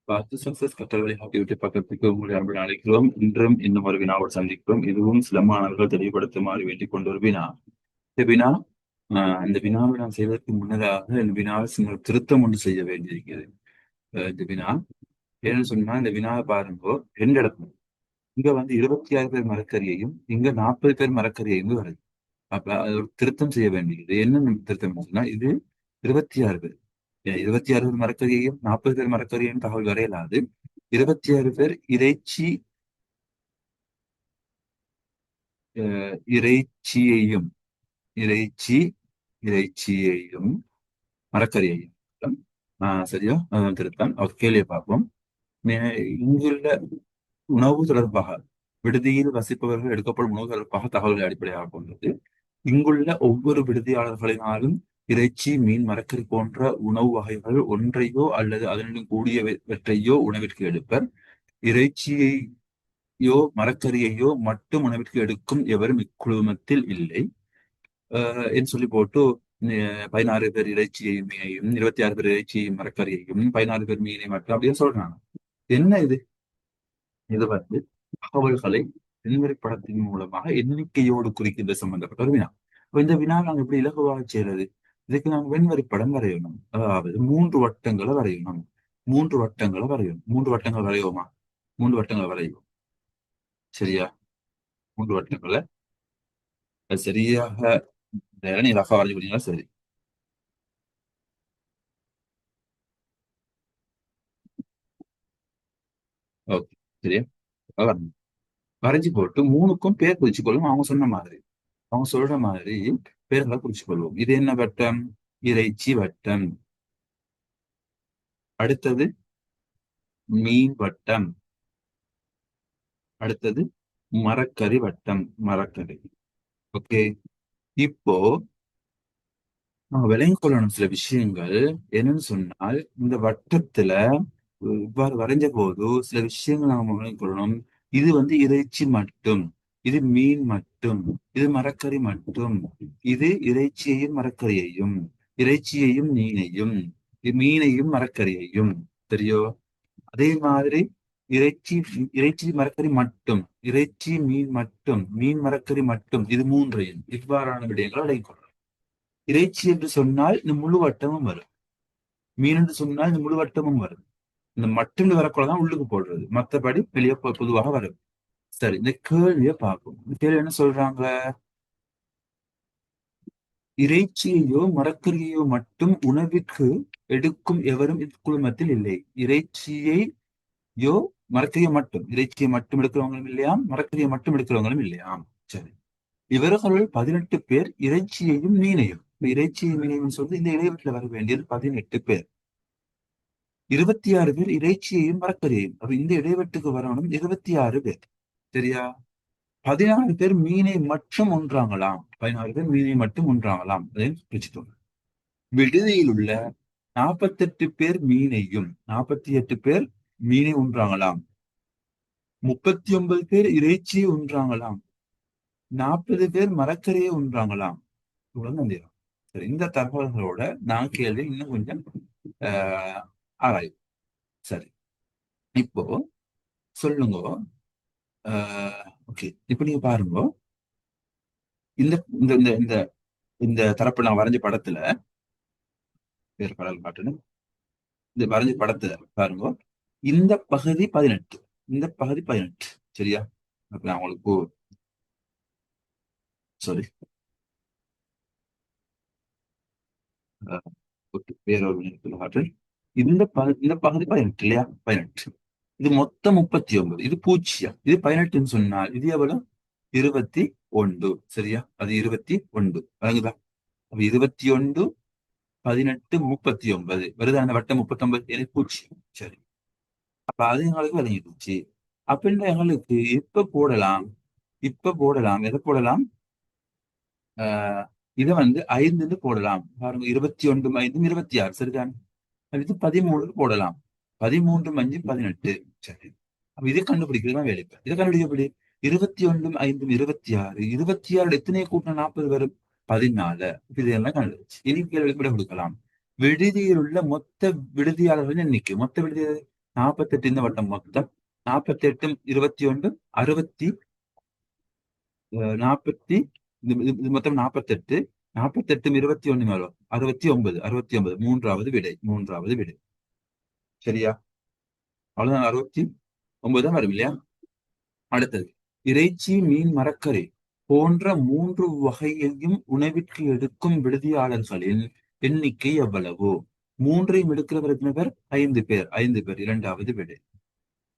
பார்த்து சக்சஸ் கற்றல்களை ஆகியவற்றை பக்கத்துக்கு உங்களை அன்பு அழைக்கிறோம். இன்றும் இன்னும் ஒரு வினாவோடு சந்திக்கிறோம். இதுவும் சில மாணவர்கள் தெளிவுபடுத்துமாறு வேண்டிக் கொண்ட ஒரு வினா. இந்த வினா இந்த வினாவை நாம் செய்வதற்கு முன்னதாக இந்த வினாவில் சில திருத்தம் ஒன்று செய்ய வேண்டியிருக்கிறது. இந்த வினா ஏன்னு சொன்னா இந்த வினாவை பாருங்கோ, ரெண்டு இடத்துல இங்க 26 பேர் மரக்கரியையும் இங்க 40 பேர் மரக்கரியையும் வருது. அப்ப அது ஒரு திருத்தம் செய்ய வேண்டியது. என்ன திருத்தம் சொன்னா இது 26 பேர் 26 பேர் மரக்கரியையும் 40 பேர் மரக்கரியையும் தகவல் வரையலாது. 26 பேர் இறைச்சியையும் இறைச்சி இறைச்சியையும் மரக்கரியையும் சரியா திருத்தம் அவர் கேள்வியை பார்ப்போம். இங்குள்ள உணவு தொடர்பாக விடுதியில் வசிப்பவர்கள் எடுக்கப்படும் உணவு தொடர்பாக தகவல்களை அடிப்படையாக கொண்டது. இங்குள்ள ஒவ்வொரு விடுதியாளர்களினாலும் இறைச்சி, மீன், மரக்கறி போன்ற உணவு வகைகள் ஒன்றையோ அல்லது அதனுடன் கூடியவற்றையோ உணவிற்கு எடுப்பர். இறைச்சியையோ மரக்கறியையோ மட்டும் உணவிற்கு எடுக்கும் எவரும் இக்குழுமத்தில் இல்லை என்று சொல்லி போட்டு 16 பேர் இறைச்சியையும் மீனையும் 26 பேர் இறைச்சியையும் மரக்கறியையும் 16 பேர் மீனை மட்டும் அப்படின்னு சொல்றாங்க. என்ன இது? இது தகவல்களை செந்தரை படத்தின் மூலமாக எண்ணிக்கையோடு குறிக்கின்ற சம்பந்தப்பட்ட ஒரு வினா. இப்ப இந்த வினா நாங்க எப்படி இலகுவாக செய்யறது? இதுக்கு நாங்க வெண்வரி படம் வரையணும். அதாவது 3 வட்டங்களை வரையணும். 3 வட்டங்களை வரையணும். 3 வட்டங்கள் வரையோமா? 3 வட்டங்களை வரையும். சரியா? 3 வட்டங்களை சரியாக நீ ரஃபா வரைஞ்சு கொடுத்தீங்களா? சரி. ஓகே. சரியா? வரணும். வரைஞ்சு போட்டு 3க்கும் பேர் குறிச்சு கொள்ளும். அவங்க சொன்ன மாதிரி அவங்க சொல்ற மாதிரி பேர்களை குறிச்சு கொள்வோம். இது என்ன வட்டம்? இறைச்சி வட்டம். அடுத்தது மீன் வட்டம். அடுத்தது மரக்கறி வட்டம். மரக்கறி. ஓகே. இப்போ நம்ம விளங்கிக் கொள்ளணும் சில விஷயங்கள். என்னன்னு சொன்னால் இந்த வட்டத்துல இவ்வாறு வரைஞ்ச போது சில விஷயங்கள் நாம விளங்கிக் கொள்ளணும். இது இறைச்சி மட்டும், இது மீன் மட்டும், இது மரக்கறி மட்டும், இது இறைச்சியையும் மரக்கறியையும், இறைச்சியையும் மீனையும், மீனையும் மரக்கறியையும். தெரியோ? அதே மாதிரி இறைச்சி இறைச்சி மரக்கறி மட்டும், இறைச்சி மீன் மட்டும், மீன் மரக்கறி மட்டும், இது மூன்றையும் இவ்வாறான விடயங்கள் அடங்கிக் கொள்ளும். இறைச்சி என்று சொன்னால் இந்த முழு வட்டமும் வரும். மீன் என்று சொன்னால் இந்த முழு வட்டமும் வரும். இந்த மட்டும் வரக்குள்ளதான் உள்ளுக்கு போடுறது. மற்றபடி வெளியே பொதுவாக வரும். சரி, இந்த கேள்வியை பார்ப்போம். இந்த கேள்வி என்ன சொல்றாங்க? இறைச்சியையோ மரக்கறியையோ மட்டும் உணவிற்கு எடுக்கும் எவரும் இக்குழுமத்தில் இல்லை. இறைச்சியையோ மரக்கறியை மட்டும், இறைச்சியை மட்டும் எடுக்கிறவங்களும் இல்லையாம், மரக்கறியை மட்டும் எடுக்கிறவங்களும் இல்லையாம். சரி, இவர்கள் 18 பேர் இறைச்சியையும் மீனையும். இறைச்சியையும் மீனையும் சொல்லி இந்த இடைவெளியில் வர வேண்டியது 18 பேர். 26 பேர் இறைச்சியையும் மரக்கறியையும். அப்ப இந்த இடைவெட்டுக்கு வரணும் 26 பேர். சரியா? 16 பேர் மீனை மட்டும் உண்றாங்களாம். 16 பேர் மீனை மட்டும் உண்றாங்களாம். அதையும் பிரிச்சுட்டோம். விடுதியில் உள்ள 48 பேர் மீனையும் 48 பேர் மீனை உண்றாங்களாம். 39 பேர் இறைச்சியை உண்றாங்களாம். 40 பேர் மரக்கறியை உண்றாங்களாம். இவ்வளவு நந்திரம். சரி, இந்த தகவல்களோட நான் கேள்வி இன்னும் கொஞ்சம் ஆராயும். சரி, இப்போ சொல்லுங்க. ஓகே, இப்ப நீங்க பாருங்க. இந்த இந்த இந்த இந்த இந்த தரப்பு நான் வரைஞ்ச படத்துல வேறு கடல் காட்டுன்னு இந்த வரைஞ்ச படத்துல பாருங்க. இந்த பகுதி 18, இந்த பகுதி 18. சரியா? அப்ப நான் உங்களுக்கு சாரி வேறொரு நிமிடத்துல காட்டுறேன். இந்த பகுதி 18 இல்லையா? 18. இது மொத்தம் 39. இது பூஜ்ஜியம். இது 18ன்னு சொன்னால் இது எவ்வளவு? 21. சரியா? அது 21 வழங்குதா? அப்ப 21, 18, 39 வருது. அந்த வட்டம் 39 எனக்கு பூஜ்ஜியம். சரி, அப்ப அது எங்களுக்கு விளங்கிடுச்சு. அப்படின்ற எங்களுக்கு இப்ப போடலாம் எதை போடலாம்? இதை 5 போடலாம். பாருங்க, 21 5 26. சரிதான்? அடுத்து 13 போடலாம். 13 5 18. சரி, அப்ப இதை கண்டுபிடிக்கிறது தான் வேலை. இதை கண்டுபிடிக்க எப்படி? 21 5 26. 26 எத்தனையை கூட்டினா 40 வரும்? 14. இதெல்லாம் கண்டுபிடிச்சு இனி கேள்வி கூட கொடுக்கலாம். விடுதியில் உள்ள மொத்த விடுதியாளர்களின் எண்ணிக்கை. மொத்த விடுதி 48 இந்த வட்டம் மொத்தம் 48 21 60 40 இது மொத்தம் 48 48 21 மேலும் 69 69 மூன்றாவது விடை சரியா? அவ்வளவுதான் 69 தான் வரும் இல்லையா? அடுத்தது இறைச்சி மீன் மரக்கறி போன்ற மூன்று வகையையும் உணவிற்கு எடுக்கும் விடுதியாளர்களின் எண்ணிக்கை எவ்வளவு? மூன்றையும் எடுக்கிறவர் எத்தனை பேர்? 5 பேர். 5 பேர் இரண்டாவது விடை.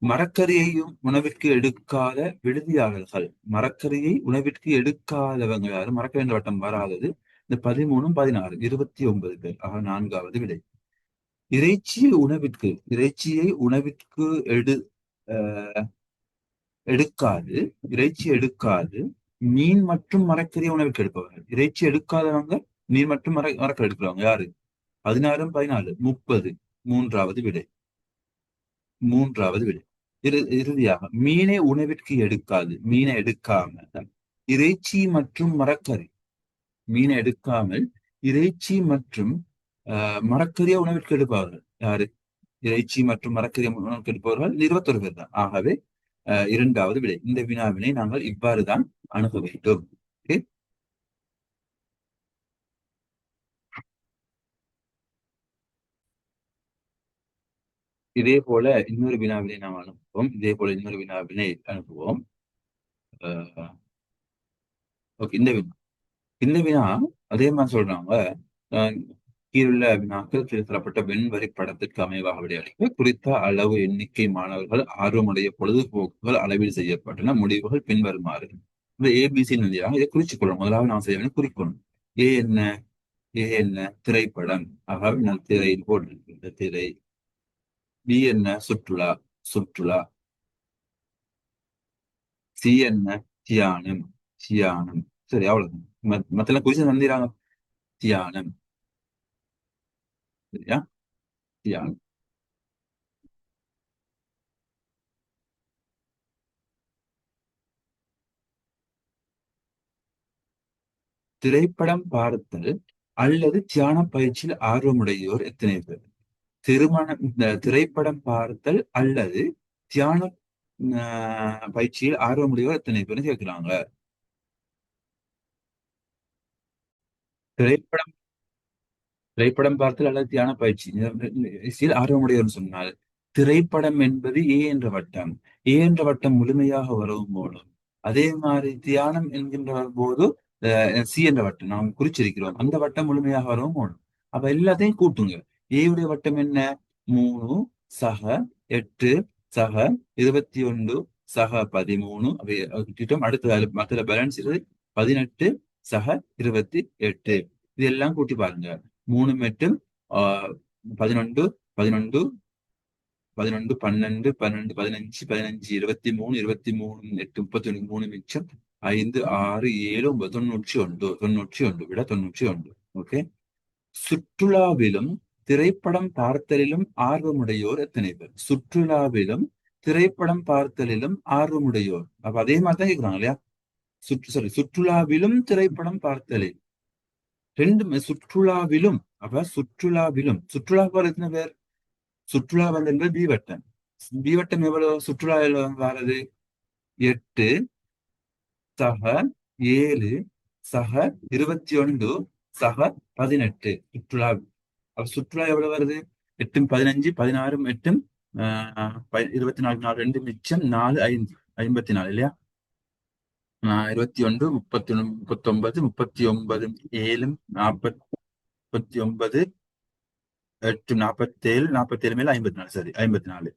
மரக்கறியையும் உணவிற்கு எடுக்காத விடுதியாளர்கள், மரக்கறியை உணவிற்கு எடுக்காதவங்க யாரு? மரக்கறி என்ற வட்டம் வராதது இந்த 13 16 29 பேர். ஆக நான்காவது விடை. இறைச்சியை உணவிற்கு எடுக்காது இறைச்சி எடுக்காது மீன் மற்றும் மரக்கறியை உணவிற்கு எடுப்பவர்கள். இறைச்சி எடுக்காதவங்க மீன் மற்றும் மரக்கறி எடுக்கிறவங்க யாரு? 16 14 30 மூன்றாவது விடை. இறுதியாக மீனை உணவிற்கு எடுக்காது, மீனை எடுக்காமல் இறைச்சி மற்றும் மரக்கறி, மீனை எடுக்காமல் இறைச்சி மற்றும் மரக்கறியை உணவிற்கு எடுப்பவர்கள் யாரு? இறைச்சி மற்றும் மரக்கறியை உணவிற்கு எடுப்பவர்கள் 21 பேர் தான். ஆகவே இரண்டாவது விடை. இந்த வினாவினை நாங்கள் இவ்வாறுதான் அணுக வேண்டும். இதே போல இன்னொரு வினாவினை நாம் அனுப்புவோம். ஓகே, இந்த வினா அதே மாதிரி சொல்றாங்க. கீழுள்ள வினாக்கள் தரப்பட்ட வெண்வரி படத்திற்கு அமைவாக விடையளிக்க குறித்த அளவு எண்ணிக்கை மாணவர்கள் ஆர்வமுடைய பொழுதுபோக்குகள் அளவீடு செய்யப்பட்டன. முடிவுகள் பின்வருமாறு. இந்த ஏபிசி நிலையாக இதை குறிச்சுக்கொள்ளணும். முதலாவது நாம் செய்ய வேண்டிய குறிக்கணும். ஏ என்ன? திரைப்படம். ஆகவே நான் திரையில் போட்டு திரை. பி என்ன? சுற்றுலா. சி என்ன? தியானம். சரி, அவ்வளவு. மத்தெல்லாம் குறிச்சு தந்திராங்க. தியானம். சரியா? தியானம். திரைப்படம் பார்த்தல் அல்லது தியான பயிற்சியில் ஆர்வமுடையோர் எத்தனை பேர்? திரைப்படம் பார்த்தல் அல்லது தியான பயிற்சியில் ஆர்வமுடையோர் எத்தனை பேர் கேட்கிறாங்க. திரைப்படம் பார்த்தல் அல்லது தியான பயிற்சி ஆர்வமுடையோர் சொன்னால் திரைப்படம் என்பது ஏ என்ற வட்டம் முழுமையாக வரவும் போடும். அதே மாதிரி தியானம் என்கின்ற போது சி என்ற வட்டம் நாம் குறிச்சிருக்கிறோம், அந்த வட்டம் முழுமையாக வரவும் ஓடும். அப்ப எல்லாத்தையும் கூட்டுங்க. ஏயுடைய வட்டம் என்ன? 3 சக 8 சக 21 சக 13. அடுத்த மற்ற பேலன்ஸ் 18 சக 28. இதெல்லாம் கூட்டி பாருங்க. 3 8 11 11 11 12 12 15 15 23 23 8 31 3 மிச்சம் 5 6 7 9 91 விட 91. ஓகே. சுற்றுலாவிலும் திரைப்படம் பார்த்தலிலும் ஆர்வமுடையோர் எத்தனை பேர்? திரைப்படம் பார்த்தலிலும் ஆர்வமுடையோர். அப்ப அதே மாதிரி தான் கேட்கிறாங்க இல்லையா? சுற்றுலாவிலும் திரைப்படம் பார்த்தலில் ரெண்டுமே சுற்றுலாவிலும். சுற்றுலா போல எத்தனை பேர்? சுற்றுலா வந்து என்பது பி வட்டம் எவ்வளவு? சுற்றுலா வர்றது 8 சக 7 சக 21 சக 18. சுற்றுலா எவ்வளவு வருது? 8 15 16 8 24 2 மிச்சம் 4 5 54 இல்லையா? 21 31 39 39 7 49 8 47 47 மேல 54. சரி, 54.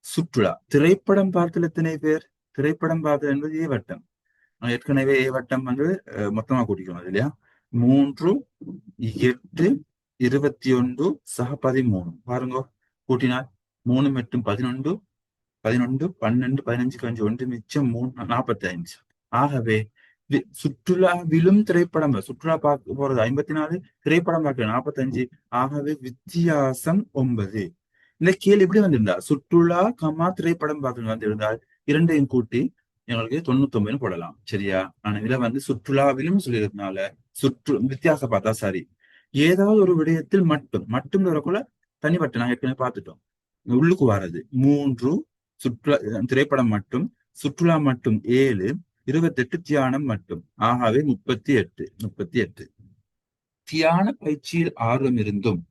சுற்றுலா. திரைப்படம் பார்த்தல் எத்தனை பேர்? திரைப்படம் பார்த்தல் என்பது ஏ வட்டம். ஏற்கனவே ஏ வட்டம் வந்து மொத்தமா கூட்டிக்கணும் இல்லையா? 3 8 21 சக 13 பாருங்க. கூட்டினால் 3 மற்றும் 11 11 12 15 கொஞ்சம் 1 மிச்சம் 3 45. ஆகவே சுற்றுலாவிலும் சுற்றுலா பார்க்க போறது 54, திரைப்படம் பார்க்க 45. ஆகவே வித்தியாசம் 9. இந்த கேள்வி எப்படி வந்திருந்தா சுற்றுலா திரைப்படம் பார்க்க வந்திருந்தால் இரண்டையும் கூட்டி எங்களுக்கு 99 போடலாம். சரியா? ஆனா இதுல வந்து சுற்றுலாவிலும் சொல்லியிருந்தனால வித்தியாசம் பார்த்தா சரி. ஏதாவது ஒரு விடயத்தில் மட்டும் வரக்குள்ள தனிப்பட்ட நாங்க ஏற்கனவே பார்த்துட்டோம். உள்ளுக்கு வாரது 3, சுற்றுலா திரைப்படம் மட்டும், சுற்றுலா மட்டும் 7, 28 தியானம் மட்டும். ஆகவே 38. தியான பயிற்சியில் ஆர்வம் இருந்தும்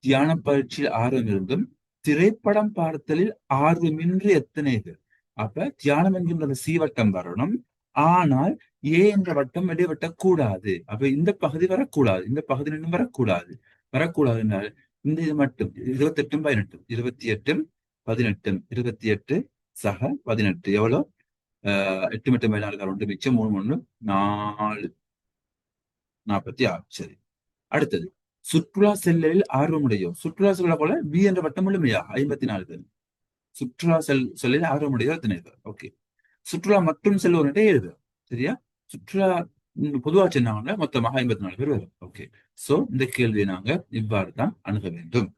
தியான பயிற்சியில் ஆர்வம் இருந்தும் திரைப்படம் பார்த்தலில் ஆர்வமின்றி எத்தனை பேர்? அப்ப தியானம் என்கின்ற அந்த சீவட்டம் வரணும். ஆனால் ஏ என்ற வட்டம் இடைவெட்டக்கூடாது. அப்ப இந்த பகுதி வரக்கூடாது, இந்த பகுதி நின்று வரக்கூடாது. வரக்கூடாதுனால் இந்த இது மட்டும் 28 18 28 18 28 சக 18 எவ்வளவு? 8 மட்டும் 16 ஒன்று மிச்சம் 3 3 4 46. சரி, அடுத்தது சுற்றுலா செல்லலில் ஆர்வமுடையோர். சுற்றுலா செல்ல போல பி என்ற வட்டம் முழுமையா 54 பேர். சுற்றுலா செல்லில் ஆர்வமுடையோர் எத்தனை பேர்? ஓகே. சுற்றுலா மட்டும் செல்வோர் 7 பேர். சரியா? சுற்றுலா பொதுவா சொன்னாங்க மொத்தமாக 54 பேர் வரும். ஓகே. சோ இந்த கேள்வியை நாங்க இவ்வாறு தான் அணுக வேண்டும்.